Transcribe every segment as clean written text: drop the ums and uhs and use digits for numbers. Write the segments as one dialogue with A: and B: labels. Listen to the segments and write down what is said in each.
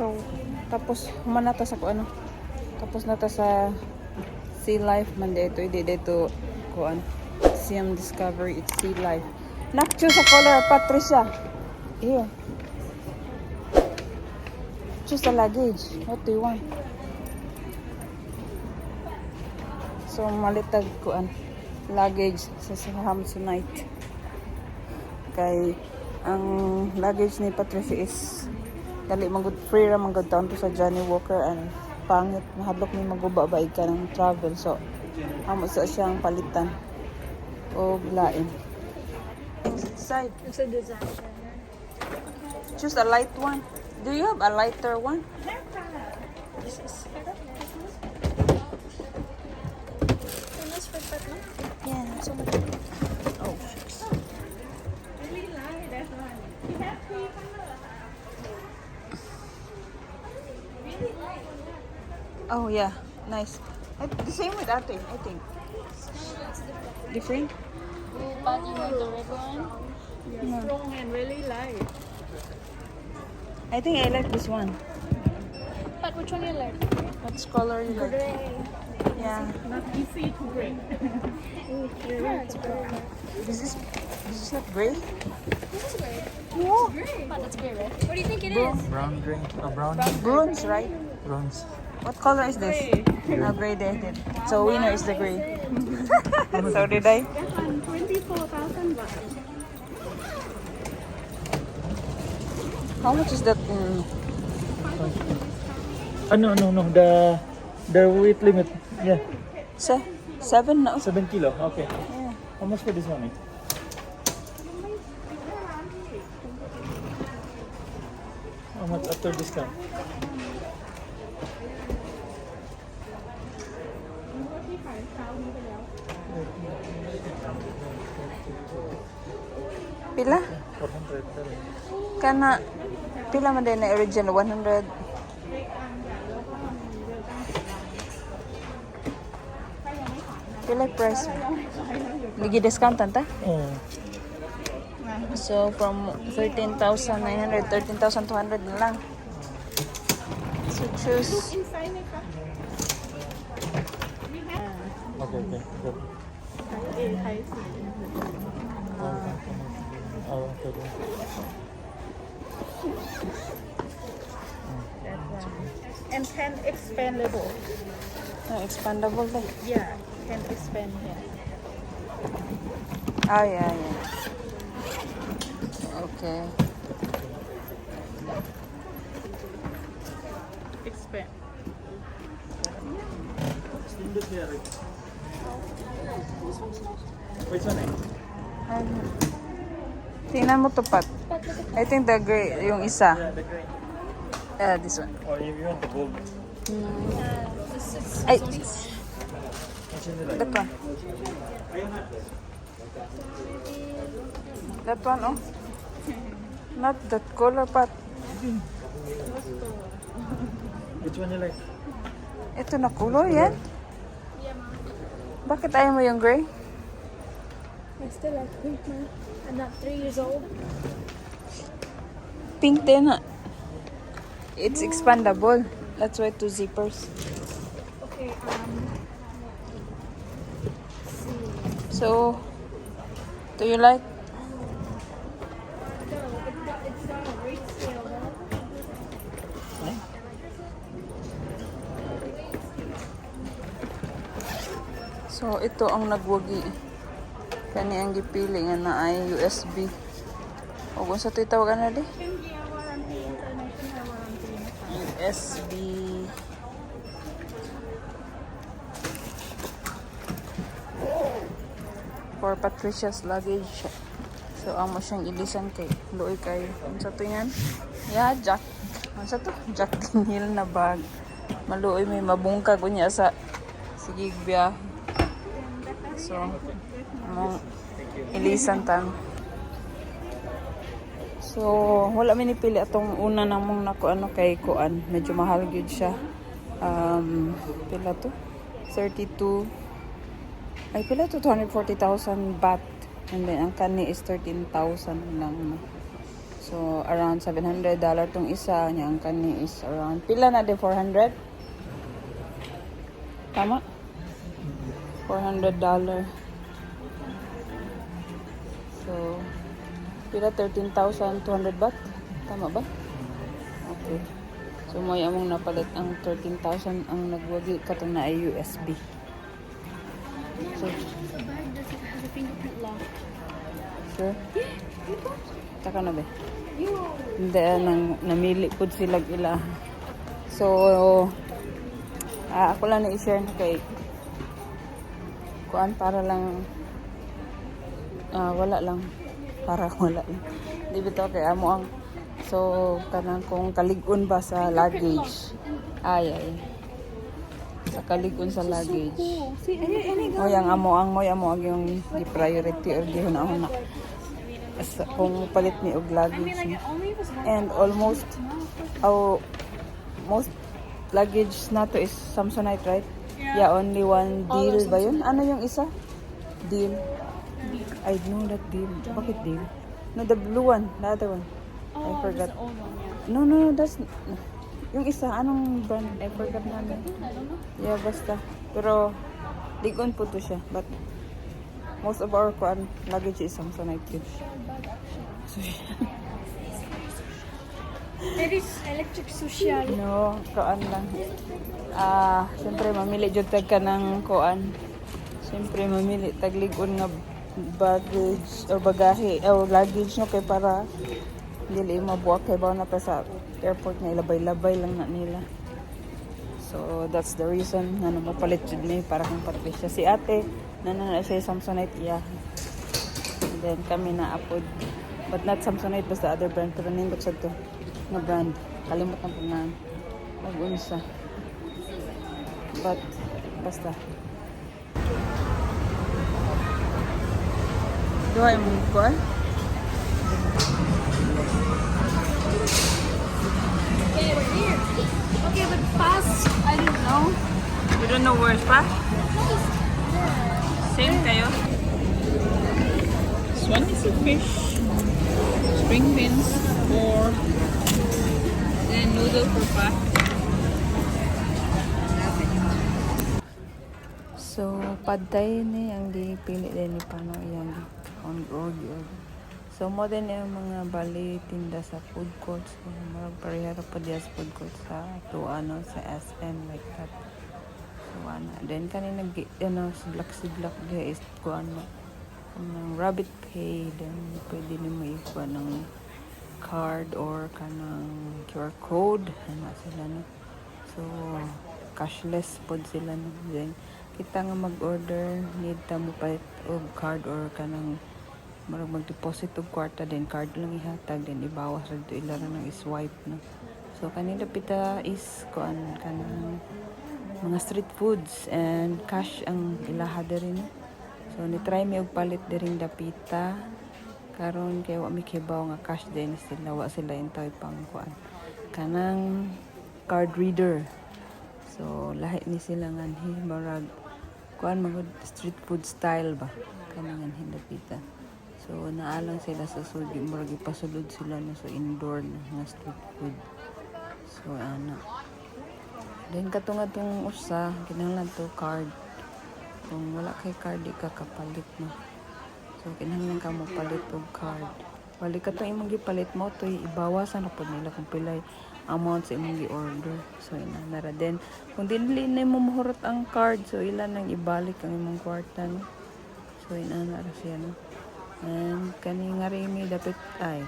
A: So, tapos humana ta sa kuan. Tapos na ta sa Sea Life man dito. Hindi dito kuan. Siam Discovery, it's Sea Life. Nak, choose a color, Patricia. Here. Choose the luggage. What do you want? So, malitag kuan. Luggage sa Samsonite. Kay ang luggage ni Patricia is dali magud free ra magud taon to sa Johnny Walker and pangit mahadlok ni magubabay ka ng travel, so amo sa siyang palitan o lain. Side, choose a light one. Do you have a lighter one? This is yeah, so much. Oh, shucks. Oh yeah, nice. The same with Ate, I think. Different?
B: But you want the red one?
A: No.
C: Strong and really light.
A: I think I like this one.
B: But which one you like?
A: What color you like?
B: Gray.
A: Yeah.
C: Not easy to bring.
B: Yeah, it's gray.
A: This is not gray.
B: This is gray.
A: No.
B: But it's gray, right? What do you think it
A: Brown.
B: is?
D: Brown gray. Brown
A: Bronze, right?
D: bronze.
A: What color is this? Ah, gray did. So winner is the gray. So did I?
C: That one, 24,000 baht.
A: How much is that?
D: No. The weight limit. Yeah,
A: 7 no?
D: 7 kilo. Okay.
A: Yeah.
D: How much for this one? How much after discount?
A: Pila?
D: 400.
A: Kana pila man din na original 100. Pila price? Ligi discount ta?
D: Oh.
A: So from 13,900, 13,200 na lang. So choose.
D: Okay. Good. Oh, okay.
C: And can expandable.
A: Expandable din.
C: Yeah, can expand here.
A: Oh yeah. Okay.
C: Expand.
D: Which one?
A: Tingnan mo to, Pat. I think the gray, yung isa.
D: The gray.
A: This one.
D: Or if you want the gold.
A: Ay,
D: Which one you like?
A: that one. That one, oh. Not that color, Pat.
D: Which one you like?
A: Ito na color, yan. Bakit ayaw mo yung gray?
B: I still like pink, man. I'm not 3 years old.
A: Pink din, ha? It's expandable. That's why 2 zippers.
B: Okay,
A: So, do you like?
B: it's on a rate scale, though.
A: So, ito ang nagwagi. Kani ang gipili nga na ay USB. O kung sa ito'y tawagan na di? USB. For Patricia's luggage. So, amo siyang ilisan kay Luoy kayo. Kung sa ito yan? Yeah, Jack. Ano sa ito? Jack Daniel na bag. Maluoy may mabungkag unya sa sige biya. So, among ilisan tan. So, wala mi nipili atong una namong nako ano kay kuan. Medyo mahal gyud siya. Pila to? 32. Ay, pila to? 240,000 baht. And then, ang kani is 13,000 lang. So, So around $700 tong isa, nya ang kani is around pila na de 400. Tama? $400. So pila 13,200 baht. Tama ba? Okay. So mo among napalit ang 13,000 ang nagwagi katong na ay USB. So
B: The bag doesn't have a fingerprint lock.
A: sure. Taka na ba?
B: Yo.
A: Hindi, namili po sila ila. So, ako lang na-share na kay kuan para lang wala lang. Para wala lang. Di ba ito kay amo ang so, kanang kung kalig-on ba sa luggage. Ay. Sa kalig-on sa luggage.
B: Cool. See, any
A: Mo yang amo ang yung priority or gihuna-huna. As kung palit ni og luggage ni.
B: only was one.
A: And almost most luggage na to is Samsonite, right? Yeah, only one deal ba yun? Ano yung isa? Deal. I know that deal. Bakit deal? No, the blue one. The other one. I forgot.
B: The old one, yeah.
A: No, that's yung isa. Anong brand? I forgot na.
B: I don't know.
A: Yeah, basta. Pero, ligon po to siya. But, most of our luggage is Samsonite yun.
B: It is electric social.
A: No, kuan lang. Siyempre mamili jud tag ka ng kuan. Siyempre mamili tag ligon nga baggage o bagahe o luggage no kay para dili mabuak kay ba na pa sa airport nga ilabay-labay lang na nila. So that's the reason na mapalit jud ni para kang Patricia. Si ate na siya Samsonite iya. And then kami na apod. But not Samsonite, basta other brand. Pero nindot sa to na brand. Kalimot na po na mag-unsa. But, basta. Duhay mo ko eh?
B: Okay, we're here. Okay, but fast. I don't know.
A: You don't know where's pa? Same kayo? This one is a fish. String beans for then noodle for pa. So, pad thai ni ang dipili din ni Pano yang on order. So, mo din yung mga bali tinda sa food courts. Marag parehara pa diya sa food court sa ano sa SM like that. So, then kanina siblak diya is kuan ng rabbit pay, then pwede nimo ikuha ng card or kanang QR code na sila no. So cashless pod sila no. Then kita nga mag-order need ta mo pa og card or kanang mag-deposit og kwarta, then card lang ihatag, then ibawas ra to ila ra ng swipe no. So kanina pita is kuan kanang mga street foods and cash ang ilaha diri no. So ni-try mi og palit diring dapita karon kay wa mi kibaw nga cash din sila, wa sila intoy pang kuan kanang card reader. So lahi ni sila nganhi marag kuan mga street food style ba kanang nganhi dapita. So naalang sila sa sudi murag ipasulod sila no so indoor na nga street food. So ana then katong usa kinahanglan to card. Kung wala kay card, di ka kapalit mo. So, kinahanglan ka mo palit og card. Balik ka to imong gipalit mo, to ibawasan na po nila kung pilay amount sa imong gi-order. So, inanara. Then, kung dinili na mo mahurot ang card, so ilan nang ibalik ang imong kwarta, no? So, inanara siya, no? And, kaning nga rin may dapat,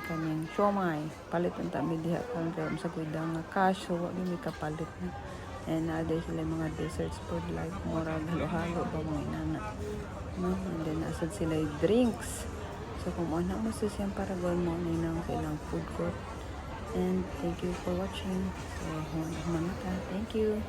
A: kaning siomay, palit ang tami diha, kung sa kuidang nga cash, so, wag may kapalit, no? And other sila mga desserts food like murag halo-halo ba mga inana. No? And then asad sila yung drinks. So kung ano mo sa siyang paragon mo ninang silang food court. And thank you for watching. So, thank you.